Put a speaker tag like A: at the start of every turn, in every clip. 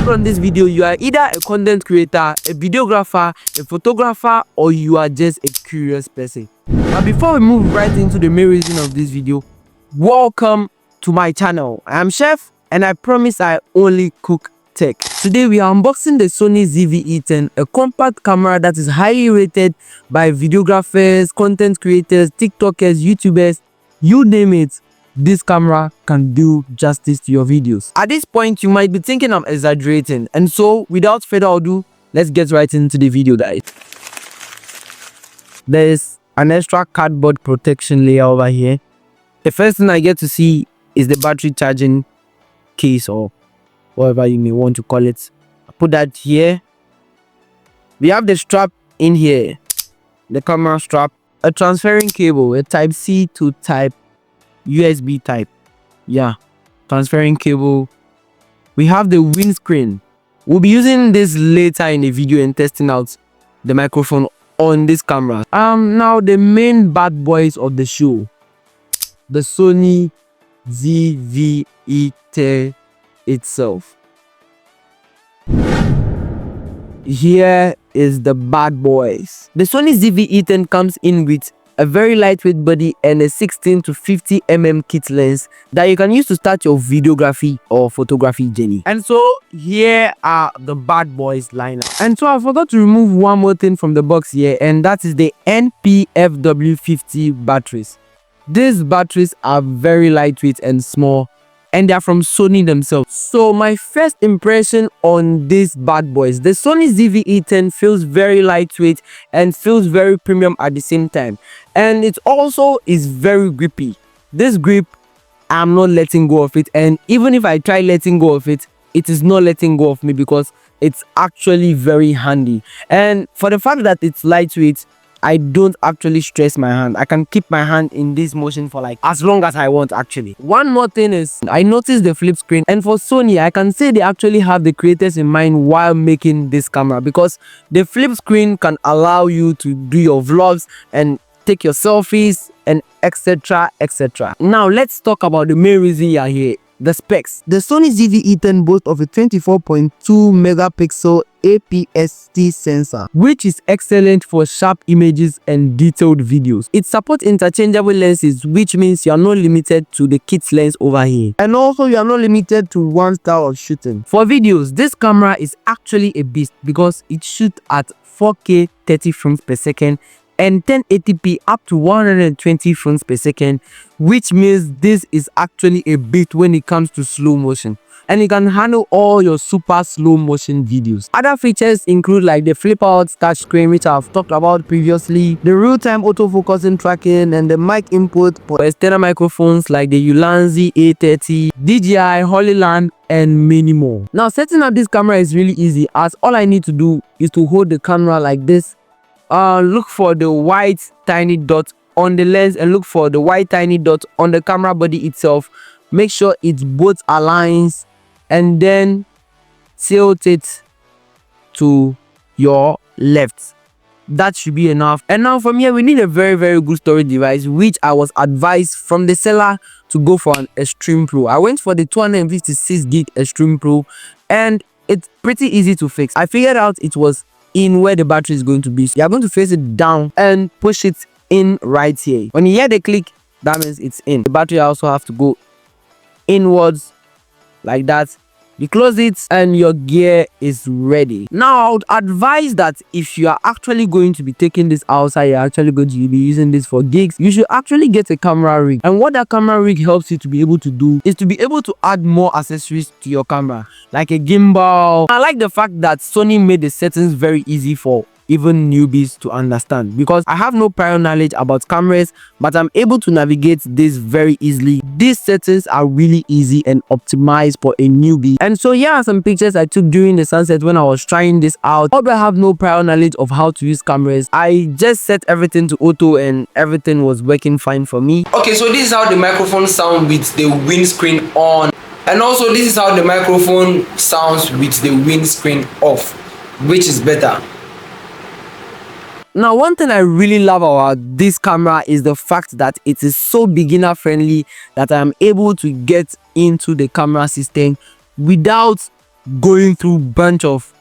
A: on this video, you are either a content creator, a videographer, a photographer, or you are just a curious person. But before we move right into the main reason of this video, welcome to my channel. I am Chef and I promise I only cook tech. Today we are unboxing the Sony ZV-E10, a compact camera that is highly rated by videographers, content creators, TikTokers, YouTubers, you name it. This camera can do justice to your videos. At this point, you might be thinking I'm exaggerating, and so without further ado, let's get right into the video, guys. There's an extra cardboard protection layer over here. The first thing I get to see is the battery charging case, or whatever you may want to call it. I put that here. We have the strap in here, the camera strap, a transferring cable, a type C to type USB type, transferring cable. We have the windscreen. We'll be using this later in the video and testing out the microphone on this camera. Now the main bad boys of the show, the Sony ZV-E10 itself. Here is the bad boys. The Sony ZV-E10 comes in with a very lightweight body and a 16 to 50 mm kit lens that you can use to start your videography or photography journey. And so here are the bad boys lineup. And so I forgot to remove one more thing from the box here, and that is the NP-FW50 batteries. These batteries are very lightweight and small, and they are from Sony themselves. So my first impression on these bad boys, the Sony ZV-E10 feels very lightweight and feels very premium at the same time, and it also is very grippy. This grip, I'm not letting go of it, and even if I try letting go of it, it is not letting go of me because it's actually very handy. And for the fact that it's lightweight, I don't actually stress my hand. I can keep my hand in this motion for like as long as I want actually. One more thing is, I noticed the flip screen, and for Sony, I can say they actually have the creators in mind while making this camera, because the flip screen can allow you to do your vlogs and take your selfies and etc. etc. Now let's talk about the main reason you are here. The specs. The Sony ZV-E10 boasts of a 24.2 megapixel APS-C sensor, which is excellent for sharp images and detailed videos. It supports interchangeable lenses, which means you are not limited to the kit lens over here. And also you are not limited to one style of shooting. For videos, this camera is actually a beast because it shoots at 4K 30 frames per second and 1080p up to 120 frames per second, which means this is actually a beat when it comes to slow motion, and it can handle all your super slow motion videos. Other features include like the flip out touchscreen, which I've talked about previously, the real-time autofocusing tracking, and the mic input for external microphones like the Ulanzi A30, DJI, Holyland, and many more. Now setting up this camera is really easy, as all I need to do is to hold the camera like this. Look for the white tiny dot on the lens and look for the white tiny dot on the camera body itself. Make sure it both aligns and then tilt it to your left. That should be enough. And now from here we need a very good storage device, which I was advised from the seller to go for an Extreme Pro. I went for the 256 gig Extreme Pro, and it's pretty easy to fix. I figured out it was in where the battery is going to be. So you are going to face it down and push it in right here. When you hear the click, that means it's in. The battery also have to go inwards like that. You close it and your gear is ready. Now I would advise that if you are actually going to be taking this outside, you're actually going to be using this for gigs, you should actually get a camera rig. And what that camera rig helps you to be able to do is to be able to add more accessories to your camera, like a gimbal. I like the fact that Sony made the settings very easy for even newbies to understand, because I have no prior knowledge about cameras, but I'm able to navigate this very easily. These settings are really easy and optimized for a newbie. And so here are some pictures I took during the sunset when I was trying this out. Although I have no prior knowledge of how to use cameras, I just set everything to auto and everything was working fine for me. Okay, so this is how the microphone sounds with the windscreen on, and also this is how the microphone sounds with the windscreen off. Which is better? Now, one thing I really love about this camera is the fact that it is so beginner friendly that I am able to get into the camera system without going through bunch of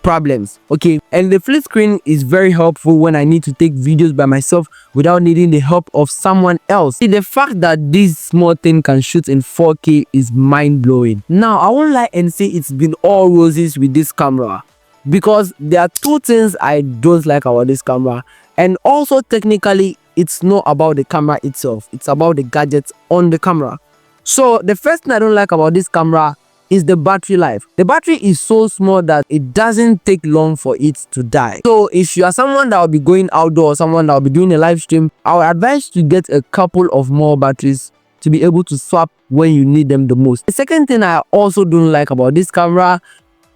A: problems. Okay, and the flip screen is very helpful when I need to take videos by myself without needing the help of someone else. See, the fact that this small thing can shoot in 4K is mind-blowing. Now, I won't lie and say it's been all roses with this camera, because there are two things I don't like about this camera, and also technically it's not about the camera itself, it's about the gadgets on the camera. So the first thing I don't like about this camera is the battery life. The battery is so small that it doesn't take long for it to die. So if you are someone that will be going outdoor, someone that will be doing a live stream, I would advise you to get a couple of more batteries to be able to swap when you need them the most. The second thing I also don't like about this camera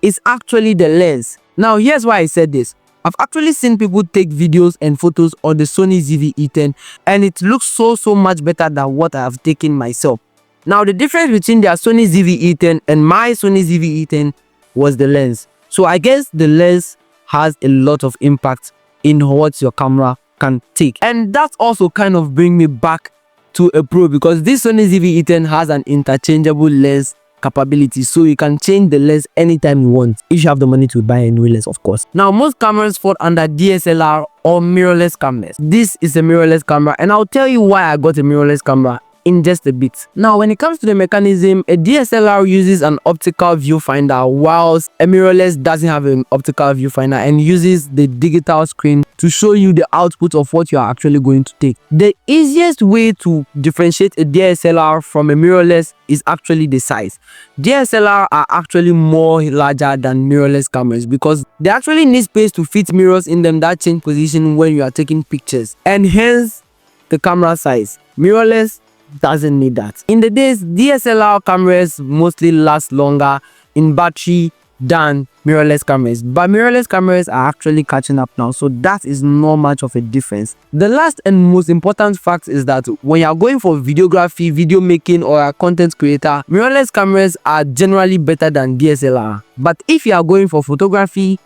A: is actually the lens. Now here's why I said this. I've actually seen people take videos and photos on the Sony ZV-E10 and it looks so much better than what I have taken myself. Now the difference between their Sony ZV-E10 and my Sony ZV-E10 was the lens. So I guess the lens has a lot of impact in what your camera can take. And that also kind of brings me back to a pro, because this Sony ZV-E10 has an interchangeable lens capability, so you can change the lens anytime you want if you have the money to buy a new lens, of course. Now most cameras fall under DSLR or mirrorless cameras. This is a mirrorless camera and I'll tell you why I got a mirrorless camera in just a bit. Now when it comes to the mechanism, a DSLR uses an optical viewfinder whilst a mirrorless doesn't have an optical viewfinder and uses the digital screen to show you the output of what you are actually going to take. The easiest way to differentiate a DSLR from a mirrorless is actually the size. DSLR are actually more larger than mirrorless cameras because they actually need space to fit mirrors in them that change position when you are taking pictures, and hence the camera size. Mirrorless doesn't need that. In the days, DSLR cameras mostly last longer in battery than mirrorless cameras, but mirrorless cameras are actually catching up now, so that is not much of a difference. The last and most important fact is that when you are going for videography, video making, or a content creator, mirrorless cameras are generally better than DSLR. But if you are going for photography,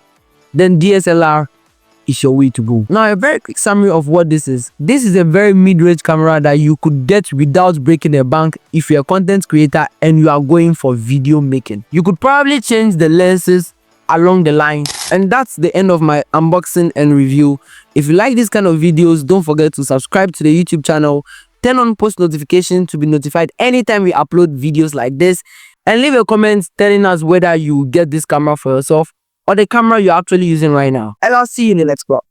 A: then DSLR is your way to go. Now a very quick summary of what this is. This is a very mid-range camera that you could get without breaking the bank if you're a content creator and you are going for video making. You could probably change the lenses along the line. And that's the end of my unboxing and review. If you like this kind of videos, don't forget to subscribe to the YouTube channel, turn on post notifications to be notified anytime we upload videos like this, and leave a comment telling us whether you get this camera for yourself or the camera you're actually using right now. And I'll see you in the next vlog.